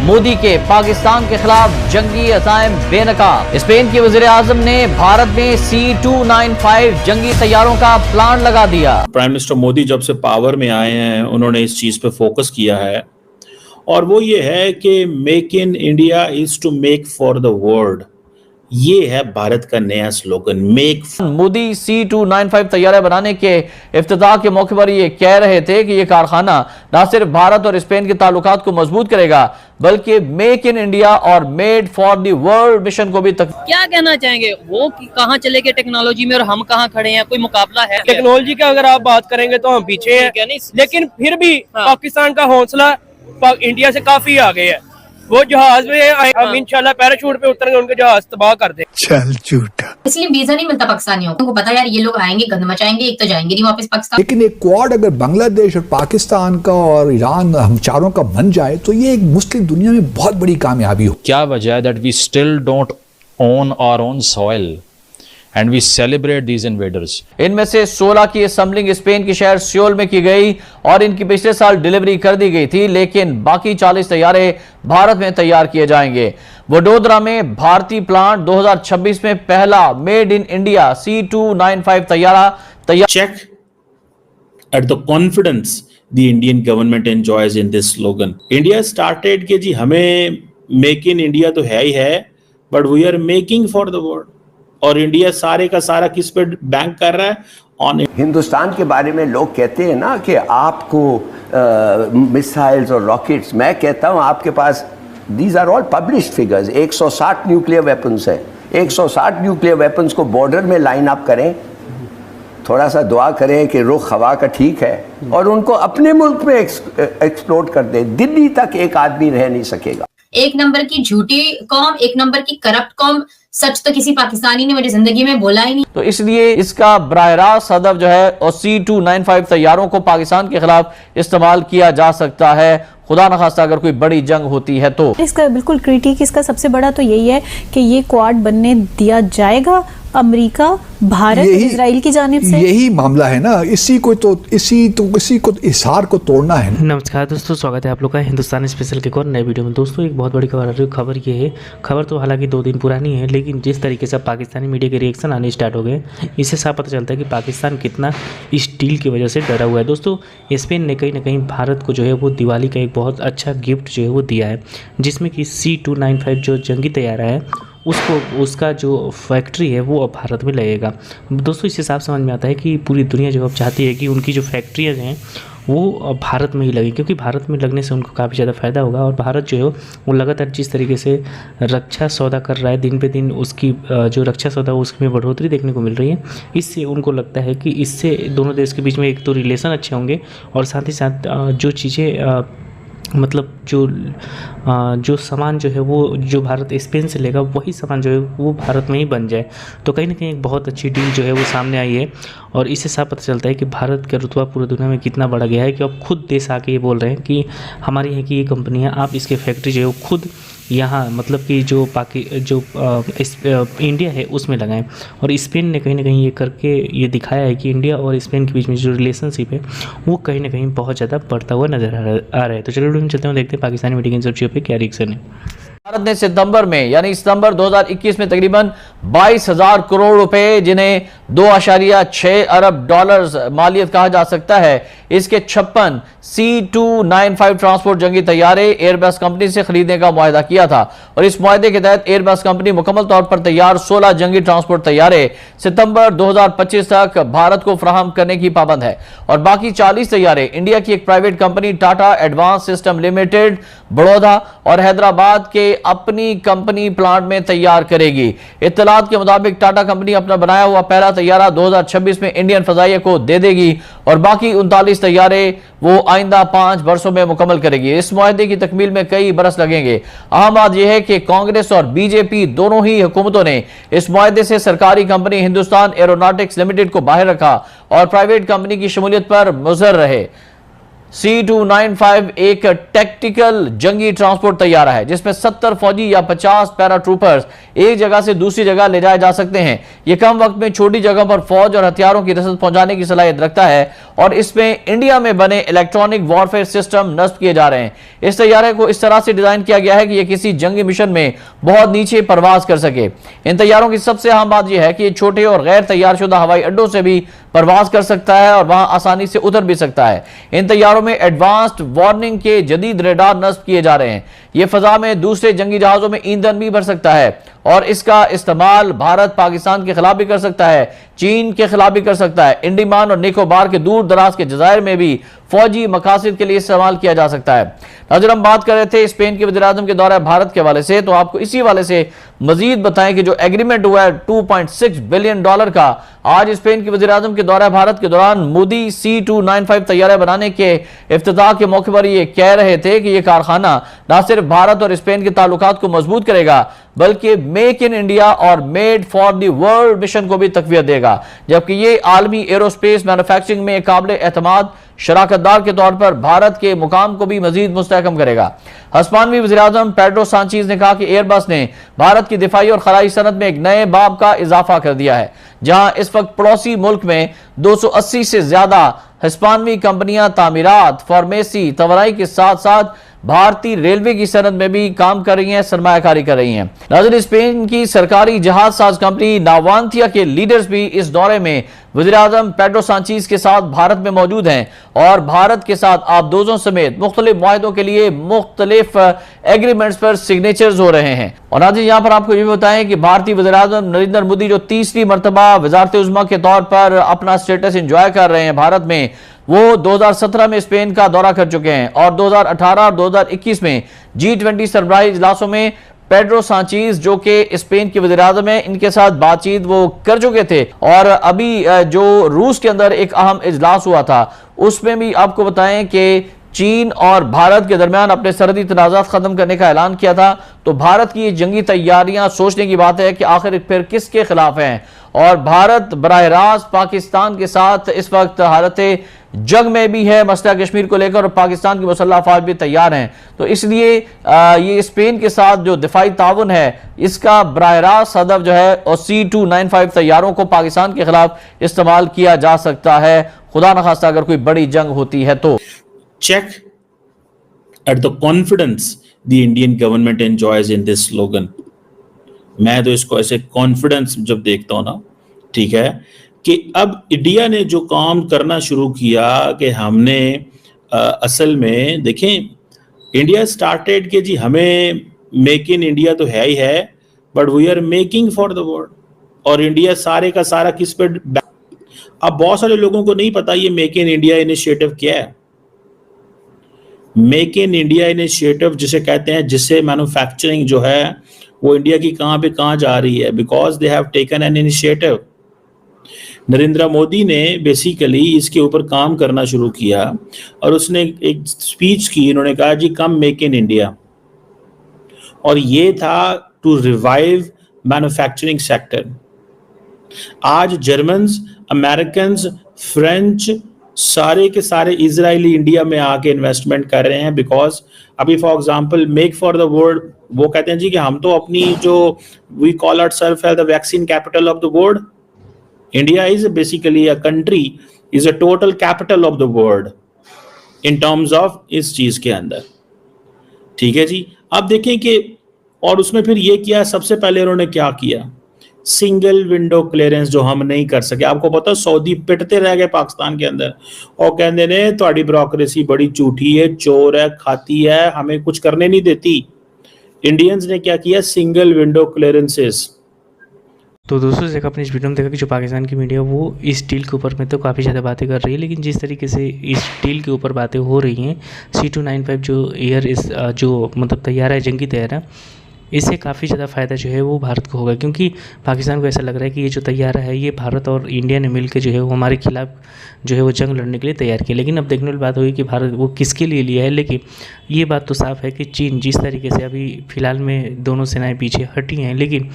मोदी के पाकिस्तान के खिलाफ जंगी अज़ाइम बेनकाब। स्पेन के वज़ीर आज़म ने भारत में C-295 जंगी तैयारों का प्लान लगा दिया। प्राइम मिनिस्टर मोदी जब से पावर में आए हैं उन्होंने इस चीज पे फोकस किया है और वो ये है कि make in India is to make for the world. ये है भारत का नया स्लोगन, मेक। मोदी C-295 तैयारा बनाने के इफ्तिताह के मौके पर ये कह रहे थे कि ये कारखाना न सिर्फ भारत और स्पेन के ताल्लुकात को मजबूत करेगा बल्कि मेक इन इंडिया और made for the world mission को भी क्या कहना चाहेंगे, वो कहाँ चले गए टेक्नोलॉजी में और हम कहाँ खड़े हैं? कोई मुकाबला है? टेक्नोलॉजी का अगर आप बात करेंगे तो हम पीछे हैं, लेकिन फिर भी पाकिस्तान का हौसला इंडिया से काफी आगे है। वो जहाज में हम इंशाल्लाह पैराशूट पे उतरेंगे, उनके जहाज तबाह कर दे। चल झूठा। इसलिए वीजा नहीं मिलता पाकिस्तानियों को, पता है यार ये लोग आएंगे गंद मचाएंगे, एक तो जाएंगे नहीं वापस पाकिस्तान। लेकिन एक क्वाड अगर बांग्लादेश और पाकिस्तान का और ईरान हम चारों का बन जाए तो ये एक मुस्लिम दुनिया में बहुत बड़ी कामयाबी हो। क्या वजह है that we still don't own our own soil and we celebrate these invaders। इनमें से 16 की असेंबलिंग स्पेन के शहर सियोल में की गई और इनकी पिछले साल डिलीवरी कर दी गई थी, लेकिन बाकी 40 तैयारे भारत में तैयार किए जाएंगे। वडोदरा में भारतीय प्लांट 2026 में पहला मेड इन इंडिया C-295 तैयारा तैयार। Check at the confidence the Indian government enjoys in this slogan। India started कि जी हमें मेक इन इंडिया तो है ही है, but we are making for the world. और इंडिया सारे का सारा किस पे बैंक कर रहा है? ऑन। हिंदुस्तान के बारे में लोग कहते हैं ना कि आपको मिसाइल्स और रॉकेट्स, मैं कहता हूं आपके पास these are all published figures. 160 nuclear weapons है। 160 न्यूक्लियर वेपन्स को बॉर्डर में लाइन अप करें, थोड़ा सा दुआ करें कि रुख हवा का ठीक है और उनको अपने मुल्क में एक्सप्लोड कर दें। दिल्ली तक एक आदमी रह नहीं सकेगा। एक नंबर की झूठी कौम, एक नंबर की करप्ट कौम, सच तो किसी पाकिस्तानी ने मेरी जिंदगी में बोला ही नहीं। तो इसलिए इसका बराह रास्त हदफ जो है और C-295 तैयारों को पाकिस्तान के खिलाफ इस्तेमाल किया जा सकता है, खुदा न खास्ता अगर कोई बड़ी जंग होती है तो। इसका बिल्कुल क्रिटिक इसका सबसे बड़ा तो यही है कि ये क्वाड बनने दिया जाएगा अमेरिका, भारत, इजराइल की जानिब से। यही मामला है ना, इसी को इसार को तोड़ना है। नमस्कार दोस्तों, स्वागत है आप लोग का हिंदुस्तान स्पेशल के एक और नए वीडियो में। दोस्तों एक बहुत बड़ी खबर आ रही है। खबर ये है, खबर तो हालांकि 2 दिन पुरानी है, लेकिन जिस तरीके से पाकिस्तानी मीडिया के रिएक्शन आने स्टार्ट हो गए, इससे साफ पता चलता है कि पाकिस्तान कितना इस डील की वजह से डरा हुआ है। दोस्तों स्पेन ने कहीं ना कहीं भारत को जो है वो दिवाली का एक बहुत अच्छा गिफ्ट जो है वो दिया है, जिसमें कि C-295 जो जंगी तैयारा है उसका जो फैक्ट्री है वो अब भारत में लगेगा। दोस्तों इस हिसाब से समझ में आता है कि पूरी दुनिया जो अब चाहती है कि उनकी जो फैक्ट्रियाँ हैं वो भारत में ही लगे, क्योंकि भारत में लगने से उनको काफ़ी ज़्यादा फ़ायदा होगा। और भारत जो है वो लगातार जिस तरीके से रक्षा सौदा कर रहा है, दिन पे दिन उसकी जो रक्षा सौदा उसमें बढ़ोतरी देखने को मिल रही है। इससे उनको लगता है कि इससे दोनों देश के बीच में एक तो रिलेशन अच्छे होंगे और साथ ही साथ जो चीज़ें मतलब जो सामान जो है वो जो भारत स्पेन से लेगा वही सामान जो है वो भारत में ही बन जाए, तो कहीं ना कहीं एक बहुत अच्छी डील जो है वो सामने आई है। और इससे साफ पता चलता है कि भारत का रुतबा पूरी दुनिया में कितना बढ़ गया है कि अब खुद देश आके ये बोल रहे हैं कि हमारी यहाँ की ये कंपनी है, आप इसके फैक्ट्री जो है वो खुद यहाँ मतलब कि जो इंडिया है उसमें लगाएं। और स्पेन ने कहीं ना कहीं ये करके ये दिखाया है कि इंडिया और स्पेन के बीच में जो रिलेशनशिप है वो कहीं ना कहीं बहुत ज़्यादा बढ़ता हुआ नजर आ रहा है। तो चलो वीडियो में चलते हैं, देखते हैं पाकिस्तानी मीडिया की इन सब चीज़ों पर क्या रिएक्शन है। भारत ने सितंबर में यानी सितंबर 2021 में तकरीबन 22,000 करोड़ रुपए, जिन्हें 2.6 अरब डॉलर्स मालियत कहा जा सकता है, इसके 56 C-295 ट्रांसपोर्ट जंगी तैयारे एयरबस कंपनी से खरीदने का मुआहदा किया था। और इस मुआहदे के तहत एयरबस कंपनी मुकम्मल तौर पर तैयार 16 जंगी ट्रांसपोर्ट तैयारे सितंबर 2025 तक भारत को फराहम करने की पाबंद है। और बाकी 40 तैयारे इंडिया की एक private company Tata advance system limited Baroda और हैदराबाद के अपनी कंपनी प्लांट में तैयार करेगी। इत्तलात के मुताबिक टाटा कंपनी अपना बनाया हुआ पहला तैयारा 2026 में इंडियन फजाइया को दे देगी और बाकी 39 तैयारे वो आइंदा 5 वर्षों में मुकम्मल करेगी। इस मुआहदे की तकमील में कई बरस लगेंगे। अहम बात यह है कि कांग्रेस और बीजेपी दोनों ही हुकूमतों ने इस मुआहदे से सरकारी कंपनी हिंदुस्तान एरोनॉटिक्स लिमिटेड को बाहर रखा और प्राइवेट कंपनी की शमूलियत पर मुसर रहे। C-295 एक टैक्टिकल जंगी ट्रांसपोर्ट तैयारा है जिसमें 70 फौजी या 50 पैरा ट्रूपर्स एक जगह से दूसरी जगह ले जाए जा सकते हैं। यह कम वक्त में छोटी जगह पर फौज और हथियारों की रसद पहुंचाने की सलाहियत रखता है और इसमें इंडिया में बने इलेक्ट्रॉनिक वॉरफेयर सिस्टम नस्ब किए जा रहे हैं। इस तैयारे को इस तरह से डिजाइन किया गया है कि यह किसी जंगी मिशन में बहुत नीचे परवाज कर सके। इन तैयारों की सबसे अहम बात यह है कि ये छोटे और गैर तैयारशुदा हवाई अड्डों से भी परवाज कर सकता है और वहां आसानी से उतर भी सकता है। इन तैयारों में एडवांस्ड वार्निंग के जदीद रेडार नस्ब किए जा रहे हैं। यह फजा में दूसरे जंगी जहाजों में ईंधन भी भर सकता है और इसका इस्तेमाल भारत पाकिस्तान के खिलाफ भी कर सकता है, चीन के खिलाफ भी कर सकता है। अंडमान और निकोबार के दूर दराज के जजायर में भी फौजी मकासद के लिए इस्तेमाल किया जा सकता है। नाज़रीन, हम बात कर रहे थे स्पेन के वज़ीर-ए-आज़म के दौरे भारत के हवाले से, तो आपको इसी वाले से मजीद बताएं कि जो एग्रीमेंट हुआ है $2.6 बिलियन का, आज स्पेन के वज़ीर-ए-आज़म के दौरे भारत के दौरान मोदी C-295 तैयारे बनाने के इफ्तिताह के मौके पर ये कह रहे थे कि यह कारखाना न सिर्फ भारत और स्पेन के ताल्लुकात को मजबूत करेगा बल्कि मेक इन इंडिया और made for the world mission को भी तक़वियत देगा, जबकि ये आलमी एरोस्पेस मैन्युफैक्चरिंग में काबिल एतमाद शराकतदार के तौर पर भारत के मुकाम को भी मजीद मुस्तहकम करेगा। हस्पानवी वज़ीर-ए-आज़म पेड्रो सांचेज़ ने कहा कि एयरबस ने भारत की दिफाई और खलाई सनत में एक नए बाब का इजाफा कर दिया है, जहां इस वक्त पड़ोसी मुल्क में 280 से ज्यादा हस्पानवी कंपनियां तामीरात, फार्मेसी, तवनाई के साथ साथ भारतीय रेलवे की सनद में भी काम कर रही हैं, सरमायाकारी कर रही हैं। नाज़रीन, स्पेन की सरकारी जहाज साज कंपनी नावांतिया के लीडर्स भी इस दौरे में वज़ीर-ए-आज़म पेड्रो सांचेज़ के साथ भारत में मौजूद हैं और भारत के साथ आबदोजों समेत मुख्तलिफ मुआहदों के लिए मुख्तलिफ एग्रीमेंट्स पर सिग्नेचर्स हो रहे हैं। और नाज़रीन, यहाँ पर आपको ये बताएं कि भारतीय वज़ीर-ए-आज़म नरेंद्र मोदी जो तीसरी मरतबा वज़ारत उज़्मा के तौर पर अपना स्टेटस एंजॉय कर रहे हैं भारत में, वो 2017 में स्पेन का दौरा कर चुके हैं और 2018 और 2021 में G20 सरबराही इजलासों में पेड्रो सांचेज़ जो कि स्पेन के वज़ीर-ए-आज़म हैं, इनके साथ बातचीत वो कर चुके थे। और अभी जो रूस के अंदर एक अहम इजलास हुआ था उसमें भी आपको बताएं कि चीन और भारत के दरमियान अपने सरहदी तनाज़ात खत्म करने का ऐलान किया था। तो भारत की ये जंगी तैयारियां सोचने की बात है कि आखिर फिर किसके खिलाफ हैं, और भारत बराह रास्त पाकिस्तान के साथ इस वक्त हालत जंग में भी है मसला कश्मीर को लेकर और पाकिस्तान की मुसल्लह अफवाज भी तैयार हैं। तो इसलिए ये स्पेन के साथ जो दिफाई ताउन है इसका बराह रास्त हदफ जो है और C-295 तैयारों को पाकिस्तान के खिलाफ इस्तेमाल किया जा सकता है, खुदा न खास्ता अगर कोई बड़ी जंग होती है तो। Check at the confidence the Indian government enjoys in this slogan. मैं तो इसको ऐसे कॉन्फिडेंस जब देखता हूं ना, ठीक है, कि अब इंडिया ने जो काम करना शुरू किया कि हमने असल में देखें, इंडिया स्टार्टेड के जी हमें मेक इन इंडिया तो है ही है, but we are making for the world. और इंडिया सारे का सारा किस पे, अब बहुत सारे लोगों को नहीं पता ये मेक इन इंडिया इनिशिएटिव क्या है। मेक इन इंडिया इनिशिएटिव जिसे कहते हैं, जिससे मैन्युफैक्चरिंग जो है वो इंडिया की कहां पे कहां जा रही है, because they have taken an initiative. Narendra Modi ने बेसिकली इसके ऊपर काम करना शुरू किया और उसने एक स्पीच की, इन्होंने कहा जी कम मेक इन इंडिया, और ये था टू रिवाइव मैन्युफैक्चरिंग सेक्टर। आज जर्मन्स, अमेरिकन्स, फ्रेंच, सारे के सारे इजरायली इंडिया में आके इन्वेस्टमेंट कर रहे हैं, बिकॉज अभी for example make for the world, वो कहते हैं जी कि हम तो अपनी जो we call ourselves as the vaccine capital of the world. India is basically a country, is a total capital of the world in terms of इस चीज के अंदर, ठीक है जी। अब देखें कि और उसमें फिर ये किया, सबसे पहले उन्होंने क्या किया, सिंगल विंडो क्लियरेंस जो हम नहीं कर सके। आपको पता सऊदी पिटते रह गए पाकिस्तान के अंदर और कहते ने तुम्हारी ब्यूरोक्रेसी बड़ी झूठी है, चोर है, खाती है, हमें कुछ करने नहीं देती। इंडियंस ने क्या किया, सिंगल विंडो क्लियरेंसेस। तो दोस्तों जैसे अपने इस वीडियो में देखा कि जो पाकिस्तान की मीडिया वो इस डील के ऊपर में तो काफ़ी ज़्यादा बातें कर रही है, लेकिन जिस तरीके से इस डील के ऊपर बातें हो रही हैं, C-295 जो जो मतलब तैयार है, जंगी तैयार है, इससे काफ़ी ज़्यादा फ़ायदा जो है वो भारत को होगा, क्योंकि पाकिस्तान को ऐसा लग रहा है कि ये जो तैयारा है ये भारत और इंडिया ने मिलकर जो है वो हमारे खिलाफ जो है वो जंग लड़ने के लिए तैयार किया। लेकिन अब देखने वाली बात होगी कि भारत वो किसके लिए लिया है। लेकिन ये बात तो साफ है कि चीन जिस तरीके से अभी फ़िलहाल में दोनों सेनाएं पीछे हटी हैं, लेकिन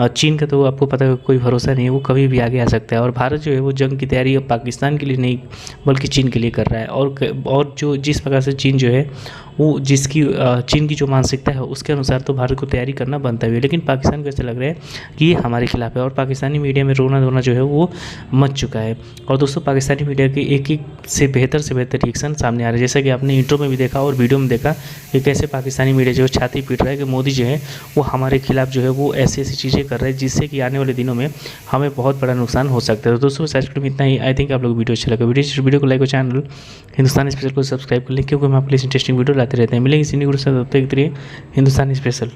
चीन का तो आपको पता है कोई भरोसा नहीं है, वो कभी भी आगे आ सकता है। और भारत जो है वो जंग की तैयारी अब पाकिस्तान के लिए नहीं बल्कि चीन के लिए कर रहा है। और जो जिस प्रकार से चीन जो है वो चीन की जो मानसिकता है उसके अनुसार तो भारत को तैयारी करना बनता भी है, लेकिन पाकिस्तान को ऐसा लग रहा है कि ये हमारे खिलाफ है और पाकिस्तानी मीडिया में रोना धोना जो है वो मच चुका है। और दोस्तों पाकिस्तानी मीडिया के एक से बेहतर रिएक्शन सामने आ रहे हैं, जैसा कि आपने इंट्रो में भी देखा और वीडियो में देखा कि कैसे पाकिस्तानी मीडिया जो है छाती पीट रहा है कि मोदी जो है वो हमारे खिलाफ जो है वो ऐसी ऐसी चीज़ें कर रहे हैं जिससे कि आने वाले दिनों में हमें बहुत बड़ा नुकसान हो सकता है। तो दोस्तों आज में इतना ही। आई थिंक आप लोग वीडियो अच्छा लगा, वीडियो को लाइक और चैनल हिंदुस्तान स्पेशल को सब्सक्राइब कर लें, क्योंकि हम आपके लिए इंटरेस्टिंग वीडियो लाते रहते हैं। मिलेंगे इसी वीडियो से, तब तक के लिए हिंदुस्तान स्पेशल।